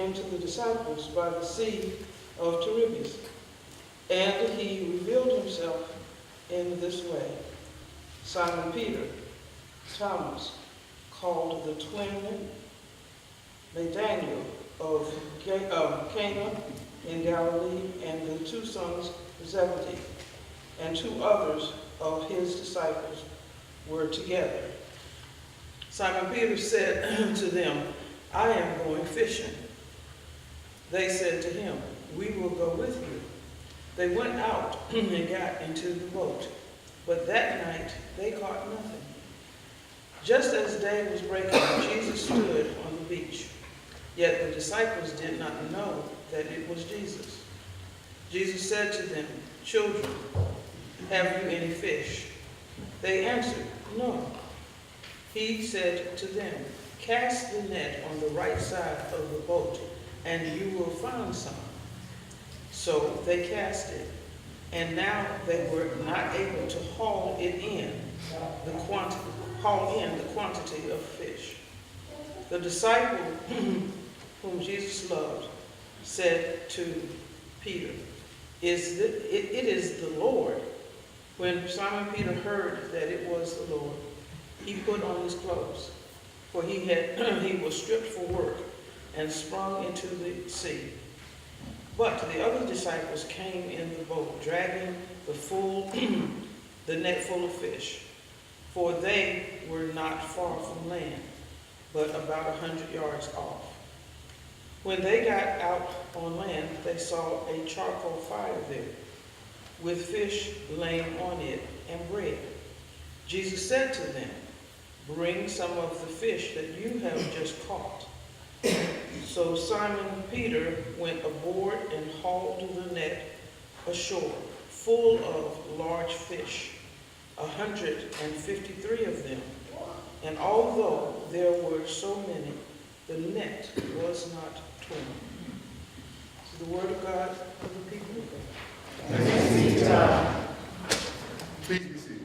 came to the disciples by the Sea of Tiberias, and he revealed himself in this way. Simon Peter, Thomas, called the twin, Nathanael of Cana in Galilee, and the two sons of Zebedee, and two others of his disciples were together. Simon Peter said to them, I am going fishing. They said to him, we will go with you. They went out and got into the boat, but that night they caught nothing. Just as day was breaking, Jesus stood on the beach. Yet the disciples did not know that it was Jesus. Jesus said to them, children, have you any fish? They answered, no. He said to them, cast the net on the right side of the boat, and you will find some. So they cast it, and now they were not able to haul in the quantity of fish. The disciple whom Jesus loved said to Peter, it is the Lord. When Simon Peter heard that it was the Lord, he put on his clothes, for he was stripped for work, and sprung into the sea. But the other disciples came in the boat, dragging the net full of fish, for they were not far from land, but about 100 yards off. When they got out on land, they saw a charcoal fire there, with fish laying on it and bread. Jesus said to them, bring some of the fish that you have just caught. So Simon Peter went aboard and hauled the net ashore, full of large fish, 153 of them. And although there were so many, the net was not torn. This is the word of God for the people of God. Thanks be to God. Please be seated.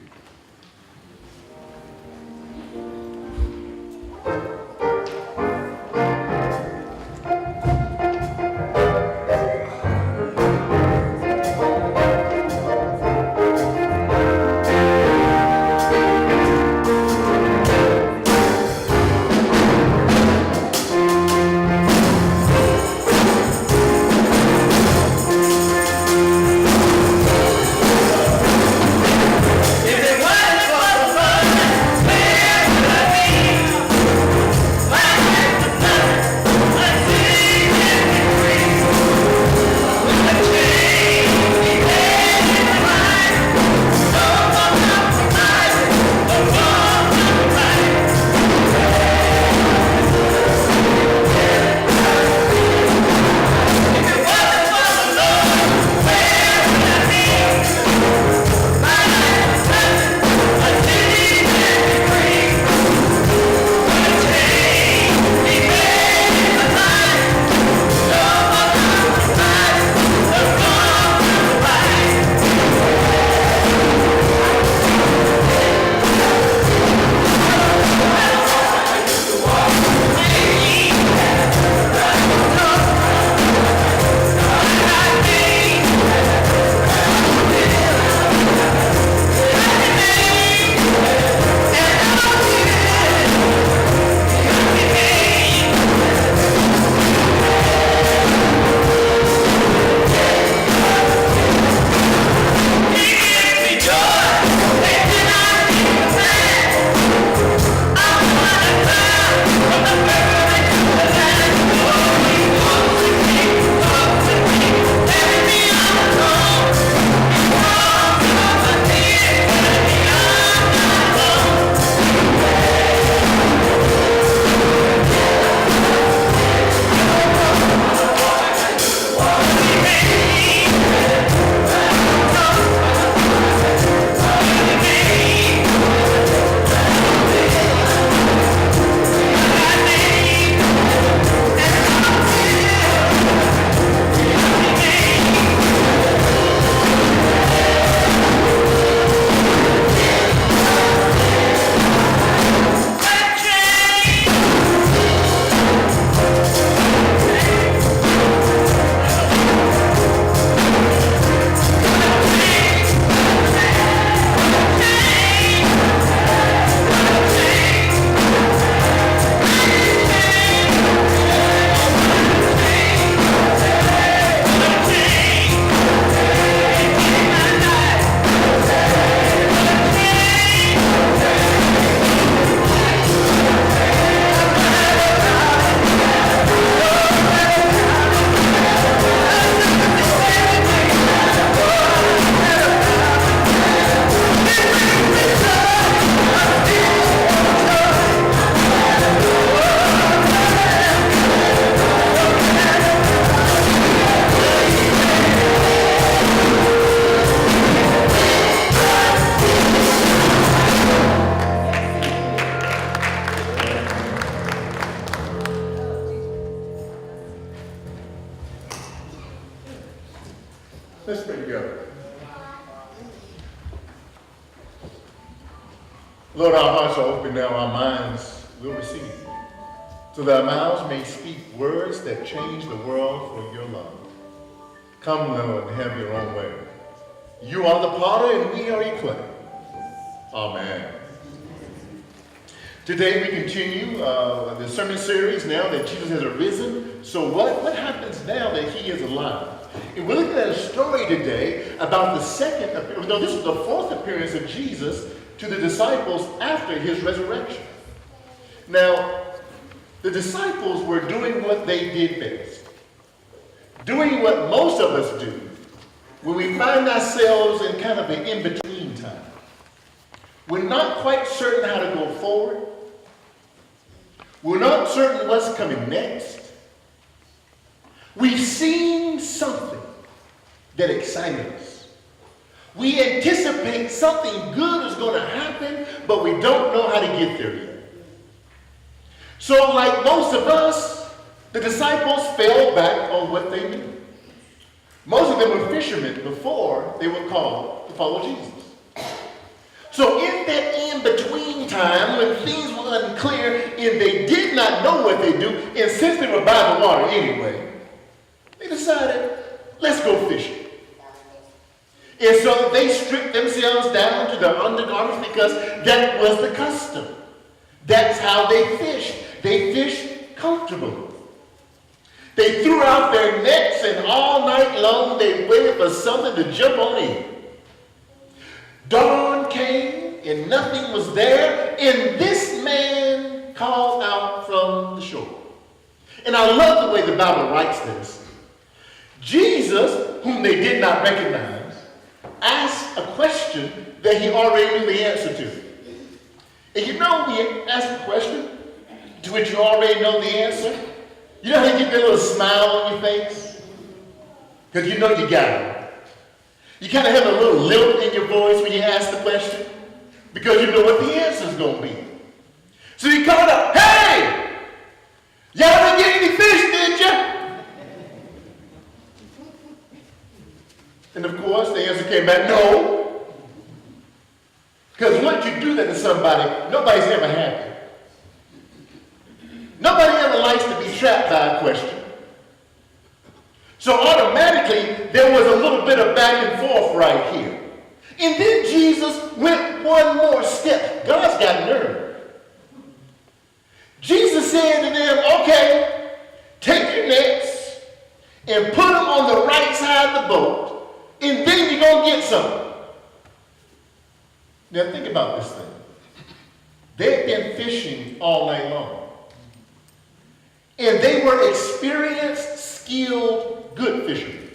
Let's pray together. Lord, our hearts are open now, our minds will receive, so that our mouths may speak words that change the world for your love. Come, Lord, and have your own way. You are the potter and we are your clay. Amen. Today we continue the sermon series now that Jesus has arisen. So what happens now that he is alive? And we're looking at a story today about this is the fourth appearance of Jesus to the disciples after his resurrection. Now, the disciples were doing what they did best. Doing what most of us do when we find ourselves in kind of an in-between time. We're not quite certain how to go forward. We're not certain what's coming next. We've seen something that excited us. We anticipate something good is going to happen, but we don't know how to get there yet. So like most of us, the disciples fell back on what they knew. Most of them were fishermen before they were called to follow Jesus. So in that in-between time, when things were unclear and they did not know what they do, and since they were by the water anyway, they decided, let's go fishing. And so they stripped themselves down to their undergarments because that was the custom. That's how they fished. They fished comfortably. They threw out their nets and all night long they waited for something to jump on in. Dawn came and nothing was there, and this man called out from the shore. And I love the way the Bible writes this. Jesus, whom they did not recognize, asked a question that he already knew the answer to. And you know when you ask a question to which you already know the answer, you know how you get that little smile on your face? Because you know you got it. You kind of have a little lilt in your voice when you ask the question because you know what the answer is going to be. So you called up, hey! Y'all didn't get any fish, did you? And of course, the answer came back, no. Because once you do that to somebody, nobody's ever happy. Nobody ever likes to be trapped by a question. So automatically, there was a little bit of back and forth right here. And then Jesus went one more step. God's got nerve. Jesus said to them, okay, take your nets and put them on the right side of the boat, and then you're going to get something. Now think about this thing. They've been fishing all night long. And they were experienced, skilled, good fishermen.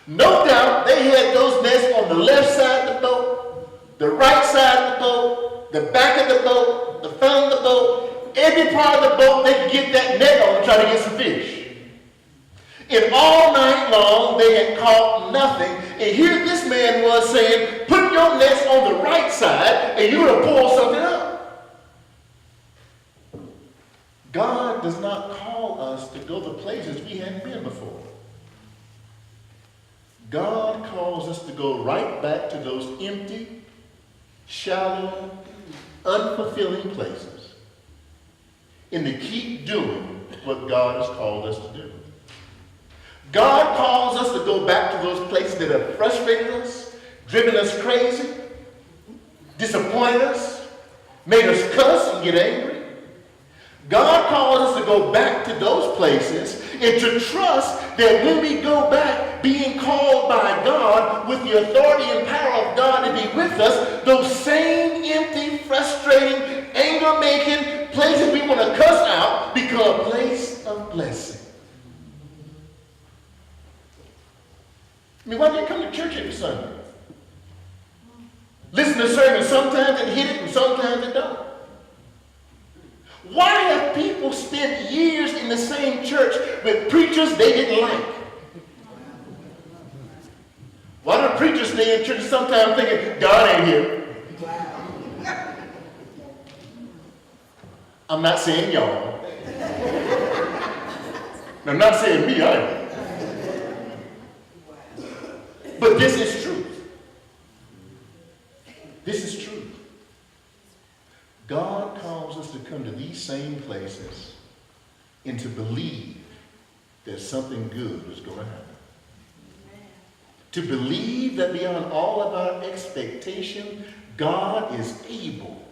No doubt they had those nets on the left side of the boat, the right side of the boat, the back of the boat, the front of the boat. Every part of the boat they could get that net on and try to get some fish. And all night long they had caught nothing. And here this man was saying, put your nets on the right side and you're going to pull something up. God does not call us to go to places we hadn't been before. God calls us to go right back to those empty, shallow, unfulfilling places and to keep doing what God has called us to do. God calls us to go back to those places that have frustrated us, driven us crazy, disappointed us, made us cuss and get angry. God calls us to go back to those places and to trust that when we go back being called by God with the authority and power of God to be with us, those same empty, frustrating, anger-making places we want to cuss out become a place of blessing. I mean, why do you come to church every Sunday? Listen to sermons sometimes and hit it and sometimes it don't. Why have people spent years in the same church with preachers they didn't like? Why do preachers stay in church sometimes thinking, God ain't here? I'm not saying y'all. I'm not saying me either. But this is truth. This is truth. God calls us to come to these same places and to believe that something good is going to happen. To believe that beyond all of our expectation, God is able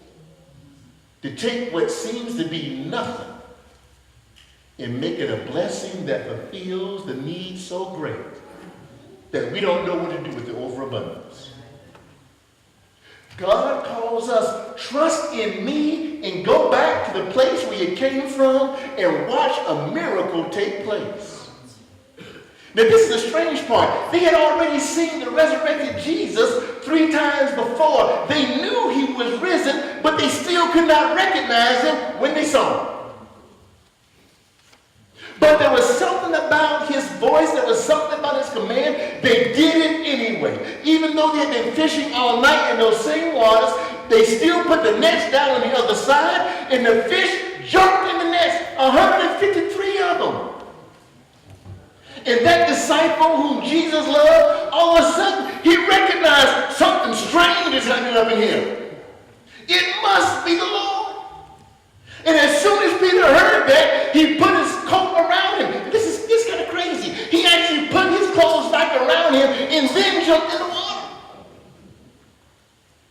to take what seems to be nothing and make it a blessing that fulfills the need so great that we don't know what to do with the overabundance. God calls us, trust in me and go back to the place where you came from and watch a miracle take place. Now this is the strange part. They had already seen the resurrected Jesus 3 times before. They knew he was risen, but they still could not recognize him when they saw him. But there was something about his voice, there was something about his command. They did it anyway. Even though they had been fishing all night in those same waters, they still put the nets down on the other side, and the fish jumped in the nets, 153 of them. And that disciple whom Jesus loved, all of a sudden, he recognized something strange is happening up in here. It must be the Lord. And as soon as Peter heard that, he put his coat around him. This is kind of crazy. He actually put his clothes back around him and then jumped in the water.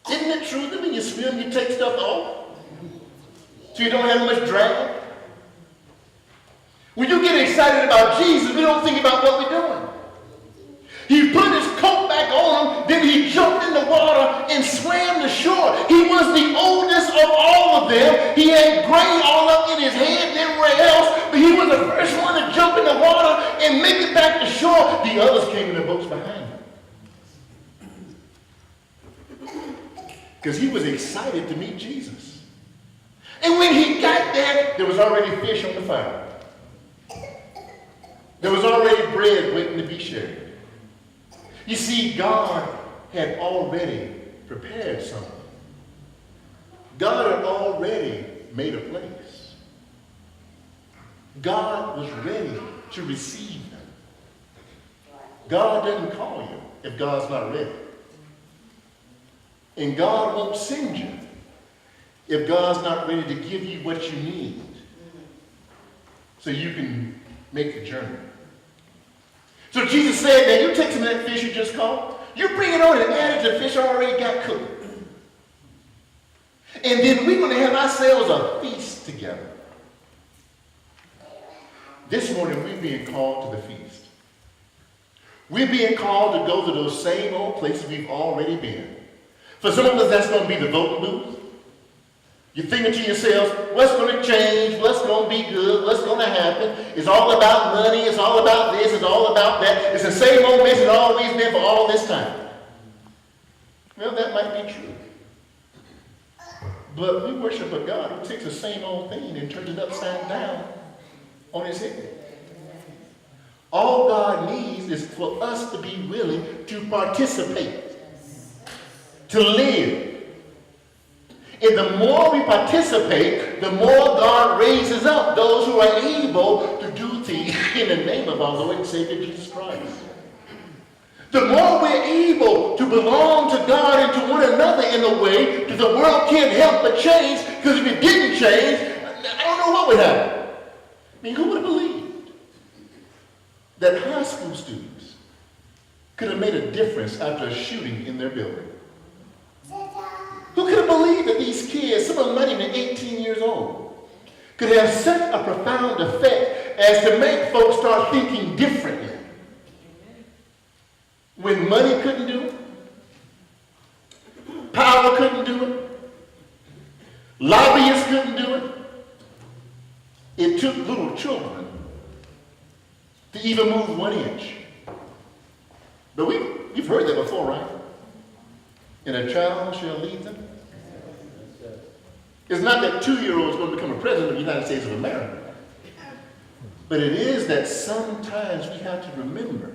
Isn't it true that when you swim, you take stuff off so you don't have much drag? When you get excited about Jesus, we don't think about what we're doing. He put his coat back on him, then he jumped in the water and swam to shore. He was the oldest of all of them. He had gray all up in his head and everywhere else, but he was the first one to jump in the water and make it back to shore. The others came in the boats behind him, because he was excited to meet Jesus. And when he got there was already fish on the fire. There was already bread waiting to be shared. You see, God had already prepared something. God had already made a place. God was ready to receive them. God doesn't call you if God's not ready. And God won't send you if God's not ready to give you what you need so you can make the journey. So Jesus said, now you take some of that fish you just caught, you bring it on and add it to the fish I already got cooked. And then we're going to have ourselves a feast together. This morning we're being called to the feast. We're being called to go to those same old places we've already been. For some of us, that's going to be the voting booth. You're thinking to yourselves, what's going to change? What's going to be good? What's going to happen? It's all about money. It's all about this. It's all about that. It's the same old mess it's always been for all this time. Well, that might be true. But we worship a God who takes the same old thing and turns it upside down on his head. All God needs is for us to be willing to participate, to live. And the more we participate, the more God raises up those who are able to do things in the name of our Lord and Savior Jesus Christ. The more we're able to belong to God and to one another in a way that the world can't help but change, because if it didn't change, I don't know what would happen. I mean, who would have believed that high school students could have made a difference after a shooting in their building? Who could have believed that these kids, some of them not even 18 years old, could have such a profound effect as to make folks start thinking differently? When money couldn't do it, power couldn't do it, lobbyists couldn't do it, it took little children to even move 1 inch. But we've heard that before, right? And a child shall lead them. It's not that 2-year-olds going to become a president of the United States of America. But it is that sometimes we have to remember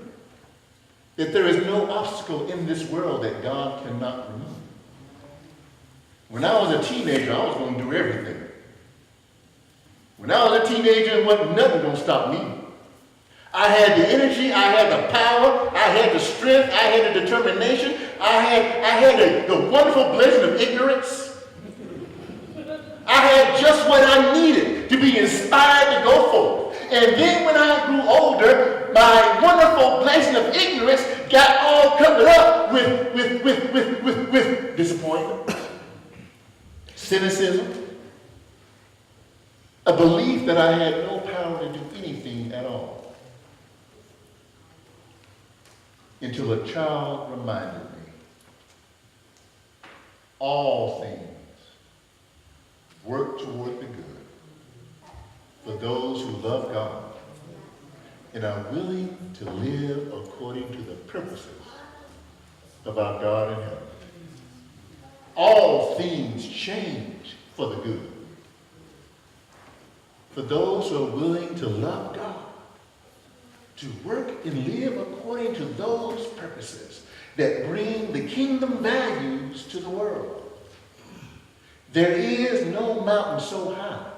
that there is no obstacle in this world that God cannot remove. When I was a teenager, I was going to do everything. When I was a teenager, it wasn't nothing going to stop me. I had the energy, I had the power, I had the strength, I had the determination, I had the wonderful blessing of ignorance. I had just what I needed to be inspired to go forth. And then when I grew older, my wonderful blessing of ignorance got all covered up with disappointment, cynicism, a belief that I had no power to do anything at all. Until a child reminded me, all things work toward the good for those who love God and are willing to live according to the purposes of our God in heaven. All things change for the good for those who are willing to love God, to work and live according to those purposes that bring the kingdom values to the world. There is no mountain so high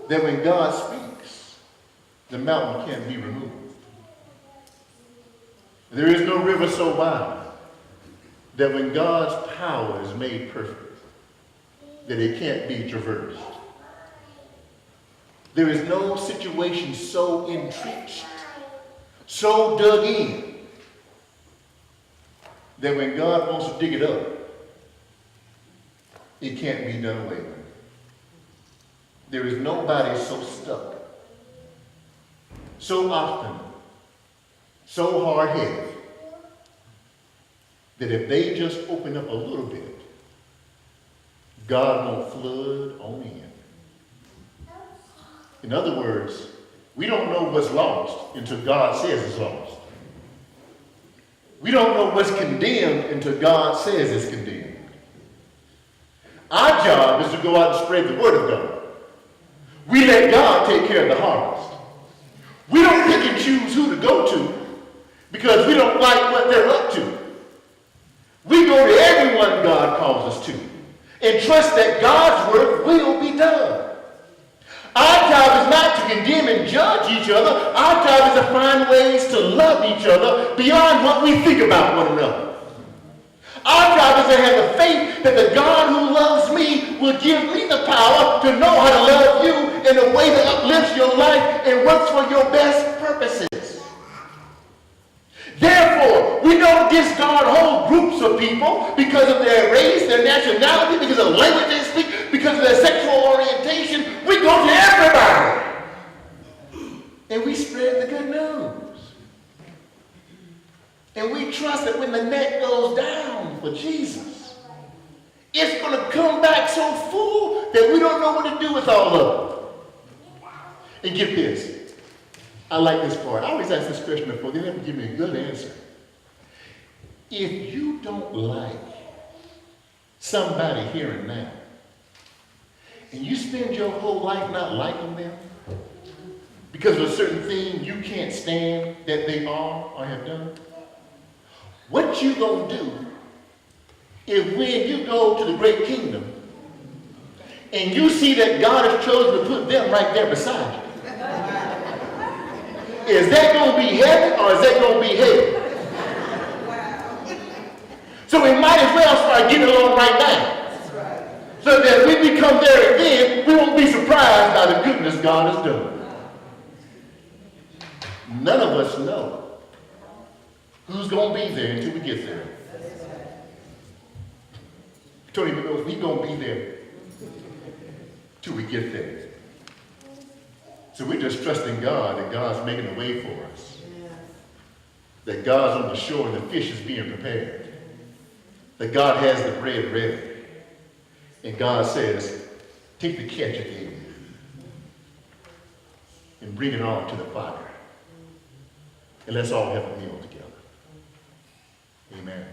that when God speaks, the mountain can't be removed. There is no river so wide that when God's power is made perfect, that it can't be traversed. There is no situation so entrenched, so dug in, that when God wants to dig it up, it can't be done away with. There is nobody so stuck, so often, so hard-headed, that if they just open up a little bit, God won't flood on in. In other words, we don't know what's lost until God says it's lost. We don't know what's condemned until God says it's condemned. Our job is to go out and spread the word of God. We let God take care of the harvest. We don't pick and choose who to go to because we don't like what they're up to. We go to everyone God calls us to and trust that God's work will be done. Our job is not to condemn and judge each other. Our job is to find ways to love each other beyond what we think about one another. Our job is to have the faith that the God who loves me will give me the power to know how to love you in a way that uplifts your life and works for your best purposes. Therefore, we don't discard whole groups of people because of their race, their nationality, because of the language they speak, because of their sexual orientation. We go to everybody. And we spread the good news. And we trust that when the net goes down for Jesus, it's going to come back so full that we don't know what to do with all of it. And get this. I like this part. I always ask this question before. They never give me a good answer. If you don't like somebody here and now, and you spend your whole life not liking them because of a certain thing you can't stand that they are or have done, what you gonna do if when you go to the great kingdom and you see that God has chosen to put them right there beside you? Is that going to be heaven or is that going to be hell? So we might as well start getting along right now. So that when we come there again, we won't be surprised by the goodness God has done. None of us know who's going to be there until we get there. Tony knows we're going to be there till we get there. So we're just trusting God that God's making a way for us. That God's on the shore and the fish is being prepared. That God has the bread ready. And God says, take the catch at the end and bring it on to the fire. And let's all have a meal together. Amen.